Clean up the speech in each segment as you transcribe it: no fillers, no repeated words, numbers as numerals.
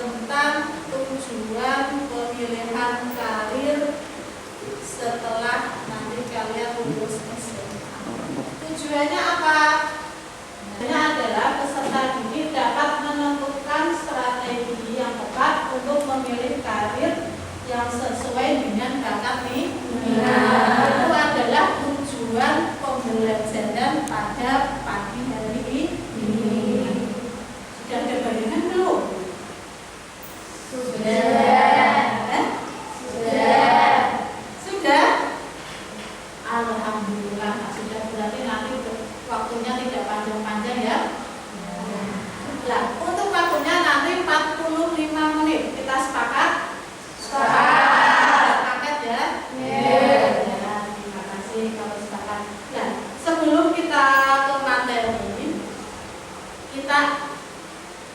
tentang tujuan pemilihan karir setelah nanti kalian lulus SMA. Tujuannya apa? Tujuannya adalah peserta didik dapat menentukan strategi yang tepat untuk memilih karir yang sesuai dengan bakat minat. Itu adalah tujuan pembelajaran pada pagi hari ini. Sudah ada bayangan belum? Sudah. Alhamdulillah. Sudah, berarti nanti waktunya tidak panjang-panjang ya. Nah, untuk waktunya nanti 45 menit. Kita sepakat? Sepakat ya? Ya, terima kasih kalau sepakat. Nah, sebelum kita ke materi, kita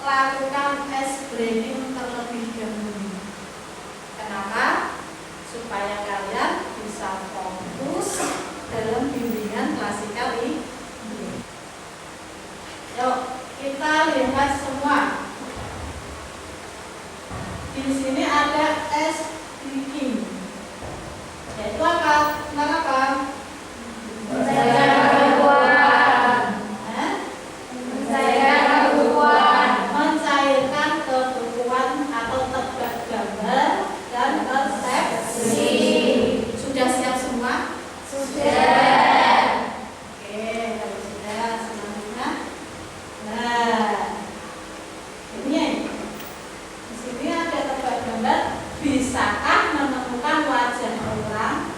lakukan S-grading terlebih dahulu. Kenapa? Supaya kalian bisa fokus dalam bimbingan klasikal ini. Yuk, kita lihat semua. Di sini ada S-grading. Yaitu apa? Kenapa? Mencairkan kebekuan atau tegak gambar dan persepsi. Sudah siap semua? Sudah. Oke, kalau sudah selanjutnya. Nah, ini di sini ada tegak gambar. Bisakah menemukan wajah orang?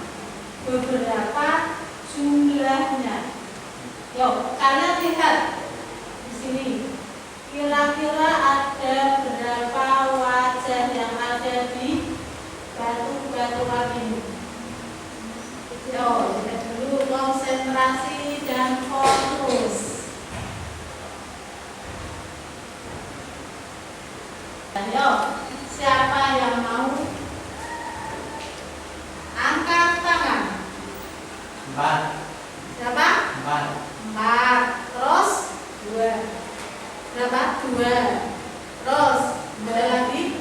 Beberapa jumlahnya. Yuk, kalian lihat di sini. Kira-kira ada berapa wajah yang ada di batu-batuan ini? Yuk, lihat dulu, konsentrasi dan fokus. Yuk, siapa yang mau angkat tangan? 4. Siapa? 4. Terus 2. Berapa? 2. Terus 2 lagi.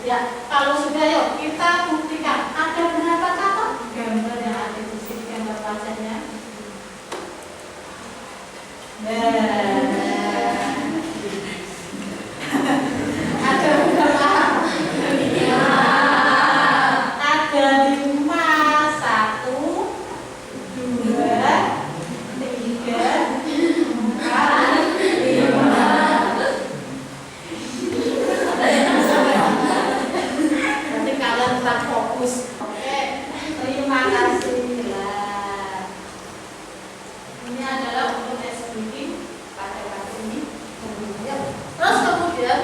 Ya, kalau sudah yuk kita buktikan. Ada berapa kata gambar yang ada di sini, gambar wajahnya? Ada berapa? Ada 5. 1, 2, 3, 4, 5. Nanti kalian tetap fokus. Oke, terima kasih. Ini adalah untuk S-grading pada kali ini. Terus kemudian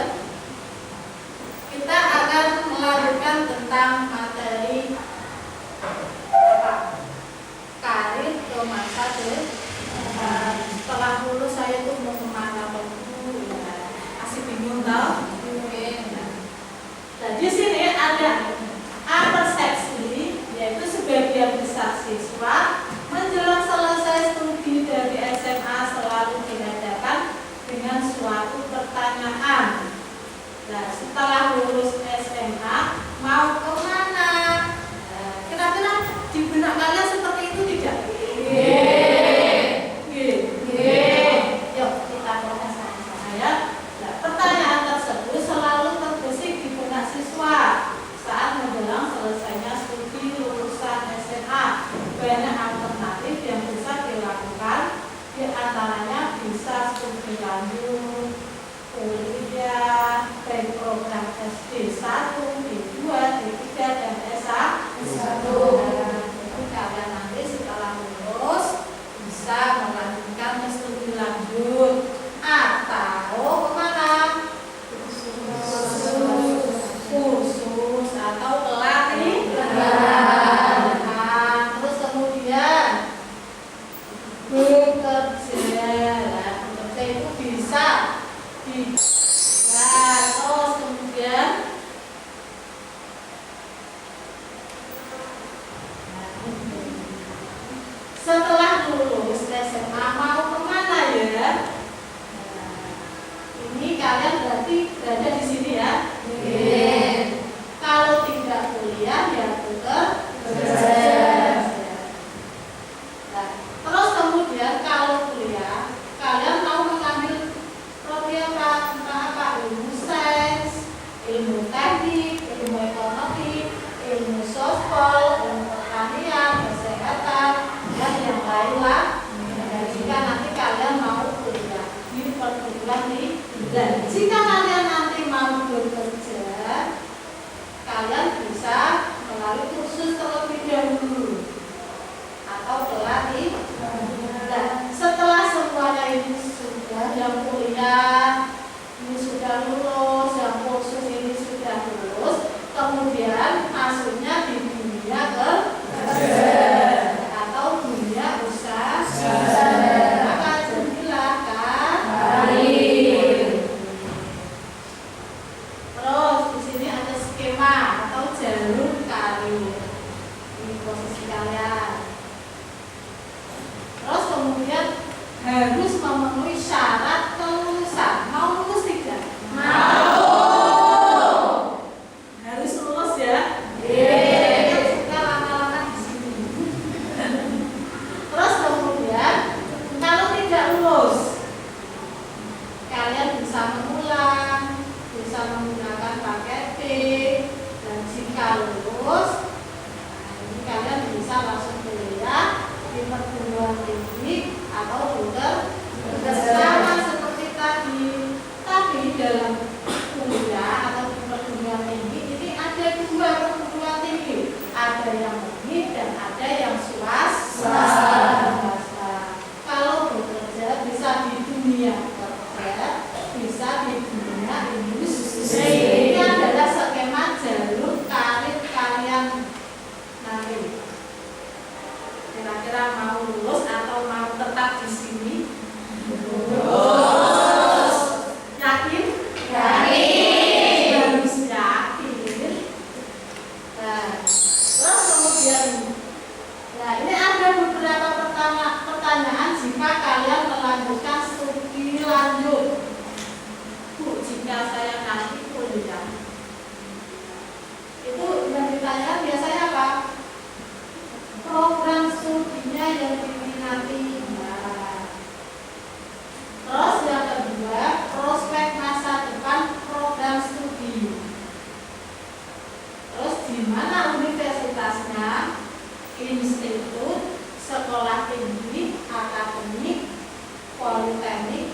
kita akan melanjutkan tentang materi apa? Karir ke masa depan. Setelah lulus saya tuh mau kemana dulu? Masih bingung tau? Nah, di sini ada persepsi, yaitu sebagian besar siswa menjelang selesai studi dari SMA selalu dihadapkan dengan suatu pertanyaan. Nah, setelah lulus SMA mau kemana? Kira-kira di benak kalian seperti itu tidak? Yuk kita proses sama-sama ya. Nah, pertanyaan tersebut selalu terbesit di benak siswa saat menjelang selesainya studi lulusan SMA. Banyak alternatif yang bisa dilakukan, di antaranya bisa studi lanjut, kuliah, baik program SD1, D2, D3, dan S1. Jadi kalian nanti setelah lulus bisa melanjutkan ke studi lanjut atau kemana? Kursus atau pelatihan. Terus kemudian bekerja. Nah, bekerja itu bisa terus kemudian setelah lulus SMA mau kemana ya? Nah, ini kalian berarti berada di sini ya. Dan jika kalian nanti mau bekerja, kalian bisa melalui kursus terlebih dahulu atau pelatihan. Nah, setelah semuanya ini sudah, yang kuliah ini sudah lulus, yang kursus ini sudah lulus, kemudian masuknya di dunia kerja atau dunia usaha. Maka jadilah karir. Terus di sini ada skema atau jalur karir. Ini posisi kalian. Terus kemudian harus memenuhi syarat kelulusan. Mau lulus tidak? Mau. Harus lulus ya. Kita lama-lama di sini. Terus kemudian kalau tidak lulus, kalian bisa mengulang, bisa menggunakan paket B, dan jika lulus, ini kalian bisa langsung kuliah di perguruan tinggi atau bersama seperti tadi. Tapi dalam kuliah atau di perguruan tinggi ini ada dua perguruan tinggi, ada yang negeri dan ada yang swasta. Kalau bekerja bisa di dunia kerja, bisa di dunia industri. Ini adalah skema jalur karir kalian nanti. Kira-kira mau lulus atau mau tetap di sini? Lulus. Yakin? Yakin. Harus yakin. Nah, terus kemudian, nah ini ada beberapa pertanyaan jika kalian melanjutkan studi lanjut. Bu, jika saya nanti kuliah, itu yang ditanyakan biasanya apa? Program studinya yang diminati. Nah, terus yang kedua, prospek masa depan program studi. Terus di mana universitasnya, institut, sekolah tinggi, akademik, politeknik.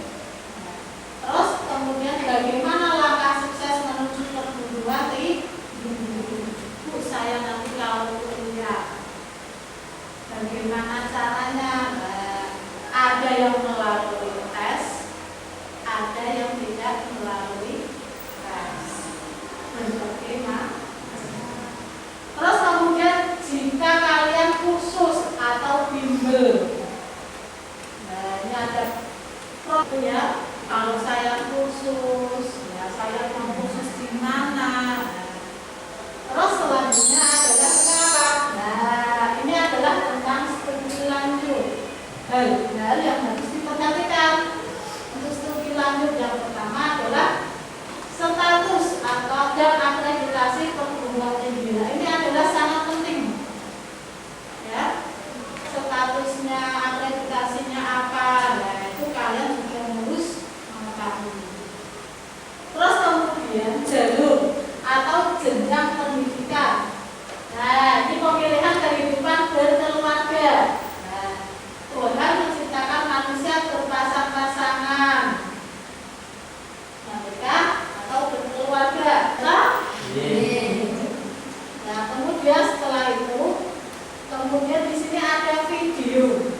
Terus kemudian bagaimana langkah sukses menuju perguruan tinggi? Bu, saya nanti kalau kuliah, bagaimana caranya? Ada yang melalui tes, ada yang tidak melalui tes. Bagaimana? Terus kemudian jika kalian kursus atau bimbel, nah ini ada problem ya. Kalau saya kursus, ya saya mau kursus di mana? Terus selanjutnya adalah kenapa? Nah, ini adalah tentang studi lanjut. Hal yang harus diperhatikan untuk studi lanjut yang pertama adalah status atau dan akreditasi perguruan tinggi. Nah, ini adalah sangat penting. Ya, statusnya, akreditasinya apa? Nah, itu kalian juga harus mengetahui. Terus kemudian jalur atau jenjang pendidikan. Nah, ini pemilihan kehidupan berkeluarga. Nah, Tuhan menciptakan manusia berpasang-pasangan, menikah atau berkeluarga. Nah, kemudian setelah itu, kemudian di sini ada video.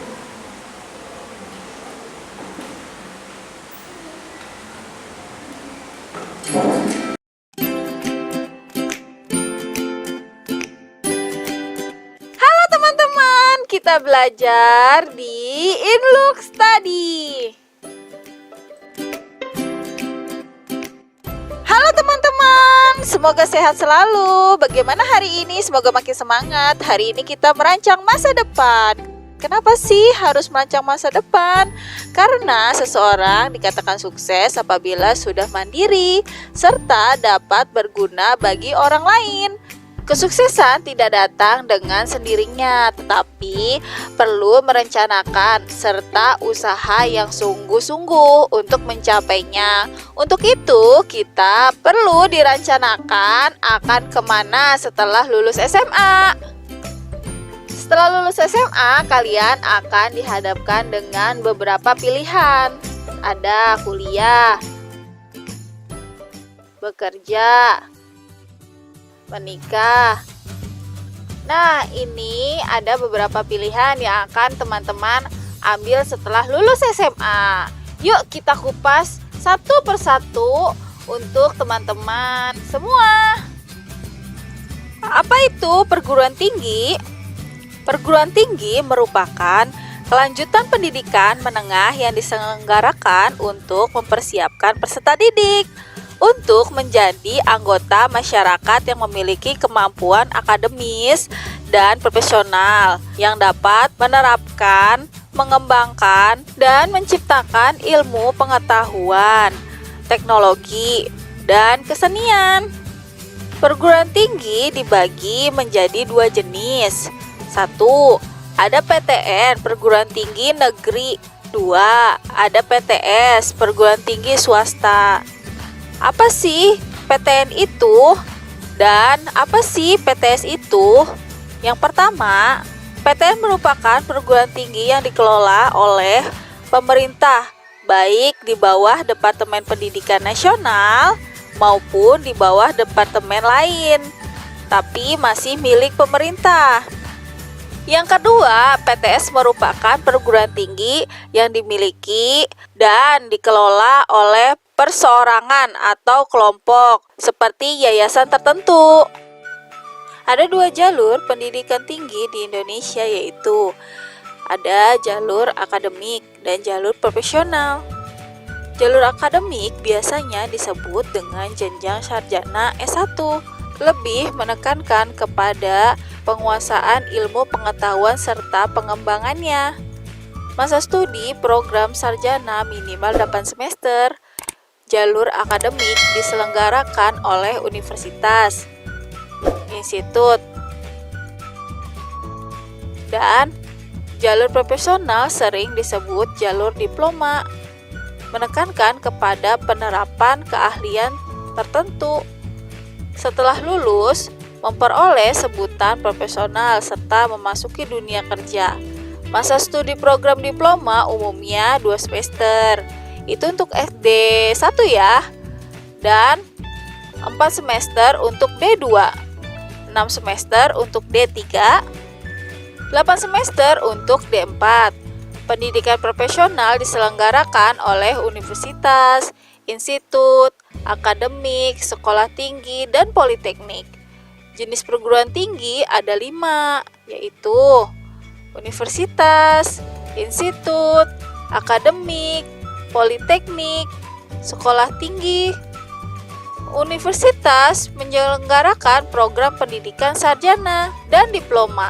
Kita belajar di Inlook Study. Halo teman-teman, semoga sehat selalu. Bagaimana hari ini? Semoga makin semangat. Hari ini kita merancang masa depan. Kenapa sih harus merancang masa depan? Karena seseorang dikatakan sukses apabila sudah mandiri serta dapat berguna bagi orang lain. Kesuksesan tidak datang dengan sendirinya, tetapi perlu merencanakan serta usaha yang sungguh-sungguh untuk mencapainya. Untuk itu, kita perlu dirancanakan akan kemana setelah lulus SMA. Setelah lulus SMA, kalian akan dihadapkan dengan beberapa pilihan. Ada kuliah, bekerja, menikah. Nah, ini ada beberapa pilihan yang akan teman-teman ambil setelah lulus SMA. Yuk kita kupas satu persatu untuk teman-teman semua. Apa itu perguruan tinggi? Perguruan tinggi merupakan kelanjutan pendidikan menengah yang diselenggarakan untuk mempersiapkan peserta didik untuk menjadi anggota masyarakat yang memiliki kemampuan akademis dan profesional yang dapat menerapkan, mengembangkan, dan menciptakan ilmu pengetahuan, teknologi, dan kesenian. Perguruan tinggi dibagi menjadi dua jenis. Satu, ada PTN, perguruan tinggi negeri. Dua, ada PTS, perguruan tinggi swasta. Apa sih PTN itu? Dan apa sih PTS itu? Yang pertama, PTN merupakan perguruan tinggi yang dikelola oleh pemerintah, baik di bawah Departemen Pendidikan Nasional maupun di bawah departemen lain, tapi masih milik pemerintah. Yang kedua, PTS merupakan perguruan tinggi yang dimiliki dan dikelola oleh perseorangan atau kelompok seperti yayasan tertentu. Ada dua jalur pendidikan tinggi di Indonesia, yaitu ada jalur akademik dan jalur profesional. Jalur akademik biasanya disebut dengan jenjang sarjana S1, lebih menekankan kepada penguasaan ilmu pengetahuan serta pengembangannya. Masa studi program sarjana minimal 8 semester. Jalur akademik diselenggarakan oleh universitas, institut, dan jalur profesional sering disebut jalur diploma, menekankan kepada penerapan keahlian tertentu. Setelah lulus, memperoleh sebutan profesional serta memasuki dunia kerja. Masa studi program diploma umumnya 2 semester. Itu untuk SD 1 ya. Dan 4 semester untuk D2, 6 semester untuk D3, 8 semester untuk D4. Pendidikan profesional diselenggarakan oleh universitas, institut, akademik, sekolah tinggi, dan politeknik. Jenis perguruan tinggi ada 5, yaitu universitas, institut, akademik, politeknik, sekolah tinggi. Universitas menyelenggarakan program pendidikan sarjana dan diploma.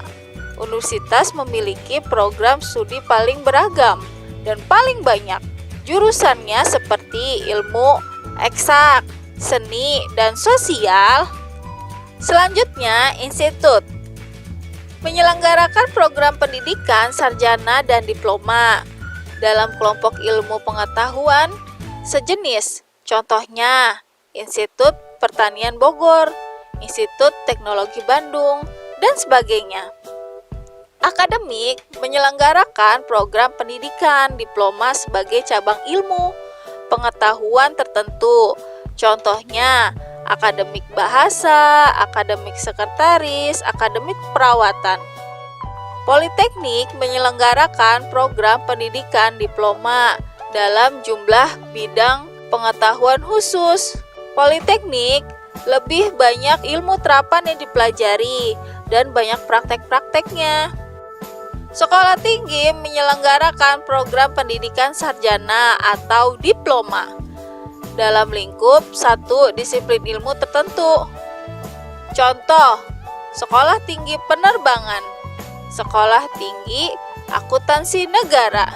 Universitas memiliki program studi paling beragam dan paling banyak. Jurusannya seperti ilmu eksak, seni, dan sosial. Selanjutnya, institut menyelenggarakan program pendidikan sarjana dan diploma dalam kelompok ilmu pengetahuan sejenis. Contohnya, Institut Pertanian Bogor, Institut Teknologi Bandung, dan sebagainya. Akademik menyelenggarakan program pendidikan diploma sebagai cabang ilmu pengetahuan tertentu. Contohnya, akademik bahasa, akademik sekretaris, akademik perawatan. Politeknik menyelenggarakan program pendidikan diploma dalam jumlah bidang pengetahuan khusus. Politeknik lebih banyak ilmu terapan yang dipelajari dan banyak praktek-prakteknya. Sekolah tinggi menyelenggarakan program pendidikan sarjana atau diploma dalam lingkup satu disiplin ilmu tertentu. Contoh, sekolah tinggi penerbangan, sekolah tinggi akuntansi negara.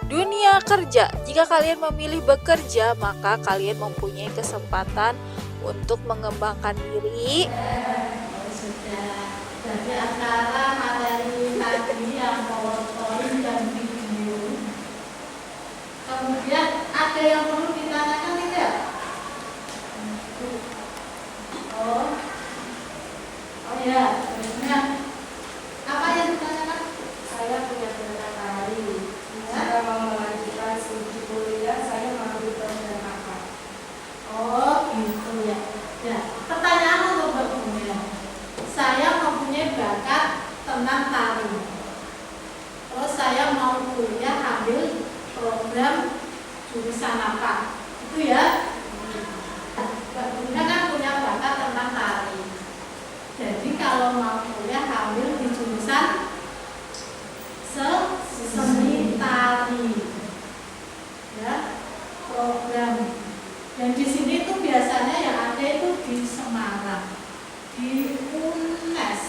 Dunia kerja, jika kalian memilih bekerja, maka kalian mempunyai kesempatan untuk mengembangkan diri. Sudah. Jadi antara materi tadi yang PowerPoint dan video, kemudian ada yang perlu ditanyakan tidak? Oh ya, sebenarnya apa yang ditanyakan? Saya punya beberapa hari. Jika mau melanjutkan studi kuliah, saya mengambil program apa? Oh jurusan apa, itu ya. Mbak Bunda kan punya bakat tentang tari. Jadi kalau mau kuliah ambil di jurusan seni tari, ya, program. Dan di sini tuh biasanya yang ada itu di Semarang, di UNES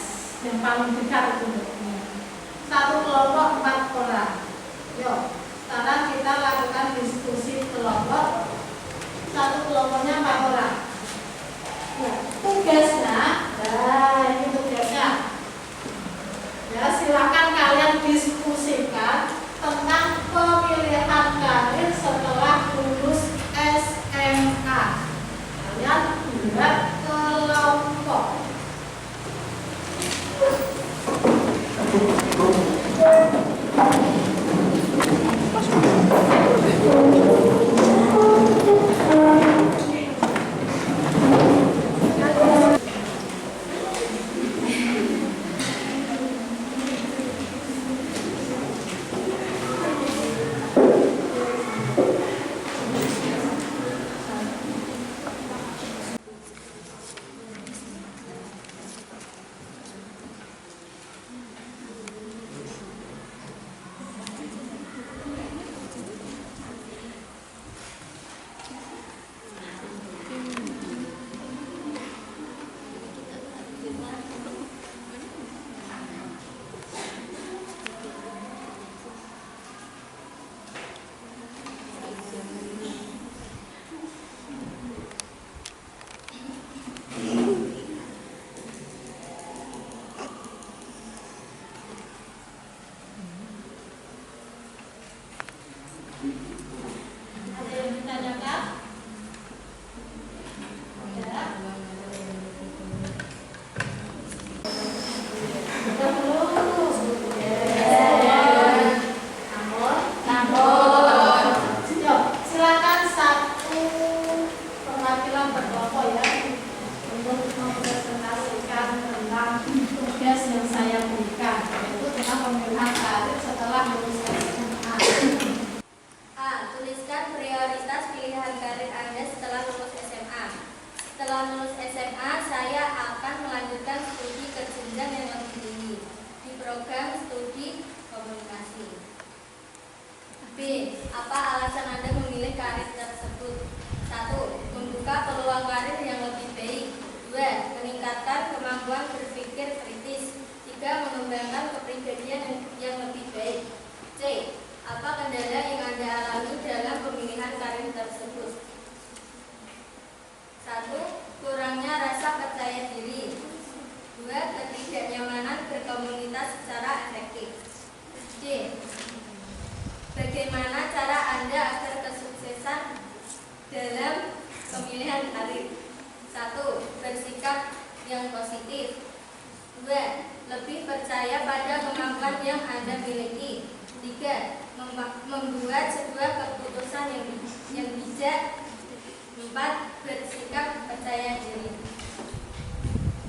yang paling dekat itu. Satu kelompok 4 orang. Yuk, sekarang kita lakukan diskusi kelompok. Satu kelompoknya 4 orang. Ya, tugasnya, ini tugasnya. Ya, silakan kalian diskusikan tentang pemilihan karir setelah lulus SMA. Kalian buat kelompok. Ada yang ditanyakan? Ya. Sudah belum? Namun. Yuk, silakan satu perwakilan berkelompok ya untuk mempresentasikan tentang tugas yang saya berikan, yaitu tentang pemilihan karir setelah lulus SMA. A. Tuliskan prioritas pilihan karir Anda setelah lulus SMA. Setelah lulus SMA, saya akan melanjutkan studi ke jenjang yang lebih tinggi di program studi komunikasi. B. Apa alasan Anda memilih karir tersebut? 1. Membuka peluang karir yang lebih baik. 2. Meningkatkan kemampuan berpikir kritis. 3. Mengembangkan kepribadian yang lebih baik. C. Apa kendala yang Anda alami dalam pemilihan karir tersebut? 1. Kurangnya rasa percaya diri. 2. Ketidaknyamanan berkomunitas secara efektif. D. Bagaimana cara Anda agar kesuksesan dalam pemilihan karir? 1. Bersikap yang positif. 2. Lebih percaya pada kemampuan yang Anda miliki. 3. Membuat sebuah keputusan yang bijak. 4. Bersikap percaya diri.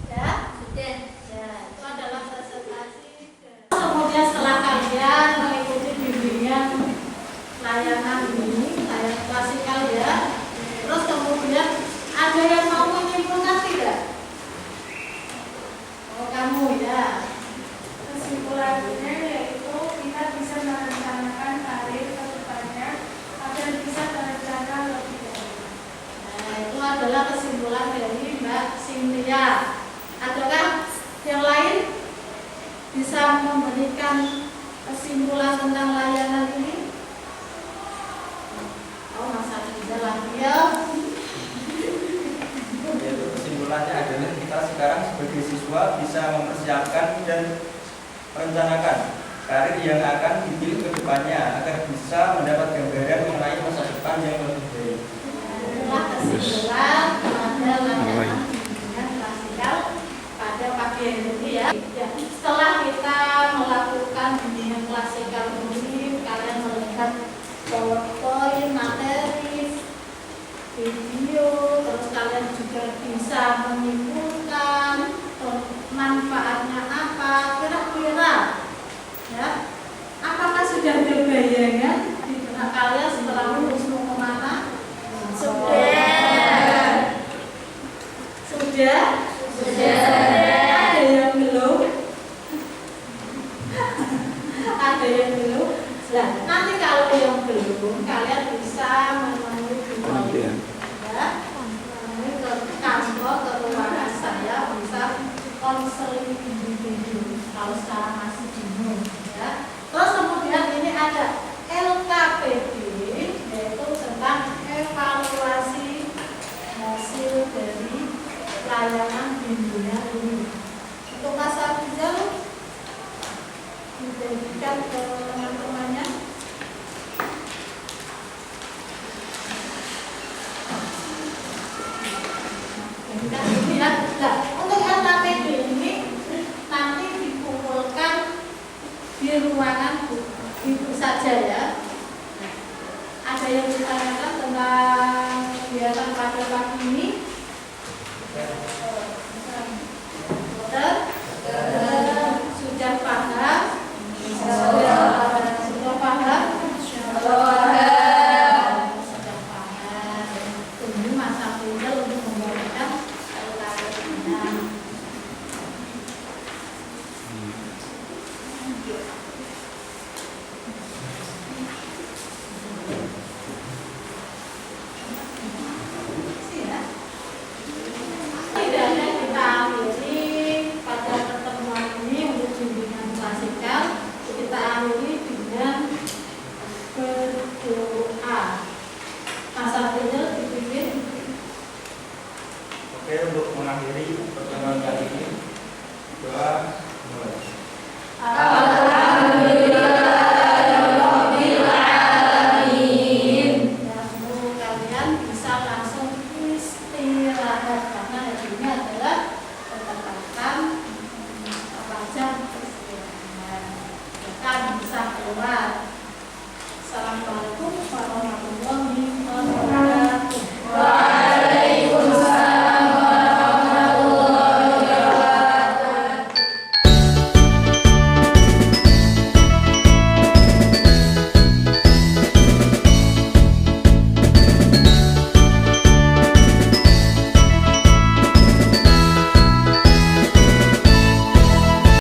Ya, Sudah. ya, itu adalah presentasi. Kemudian setelah kalian mengikuti bimbingan layanan ini, layanan klasikal ya, terus kemudian ada yang mau menyimpulkan tidak? Oh, kamu ya. Kesimpulannya yaitu kita bisa merencanakan karir ke depannya agar bisa terencana lebih baik. Nah, itu adalah kesimpulan dari Mbak Cynthia. Adakah yang lain bisa memberikan kesimpulan tentang layanan ini? Oh, Mas Rizal lagi ya. Yaitu kesimpulannya adalah kita sekarang sebagai siswa bisa mempersiapkan dan merencanakan karir yang akan dipilih ke depannya agar bisa mendapat gambaran mengenai masa depan yang lebih baik. Itulah kesimpulan pada layanan bimbingan klasikal pada pagi hari ini ya. Ya, setelah kita melakukan bimbingan klasikal ini, kalian melihat PowerPoint, materi, video, terus kalian juga bisa menyimpulkan manfaatnya apa, kira-kira ya, apakah sudah ada bayangan di benak kalian setelah lulus mau kemana? pelayanan di dunia ini. Untuk masa rijal diberikan ke teman-temannya. Nah, untuk LKPD ini nanti dikumpulkan di ruangan itu saja ya. Ada yang ditanyakan tentang kegiatan pada pagi ini? Sudah paham? Sudah paham? Sudah paham. Tunggu masa tinggal untuk membagikan LKPD-nya. Setidaknya kita akhiri pada pertemuan ini untuk bimbingan klasikal. Kita akhiri dengan berdoa. Masa tinggal dipimpin. Oke, untuk mengakhiri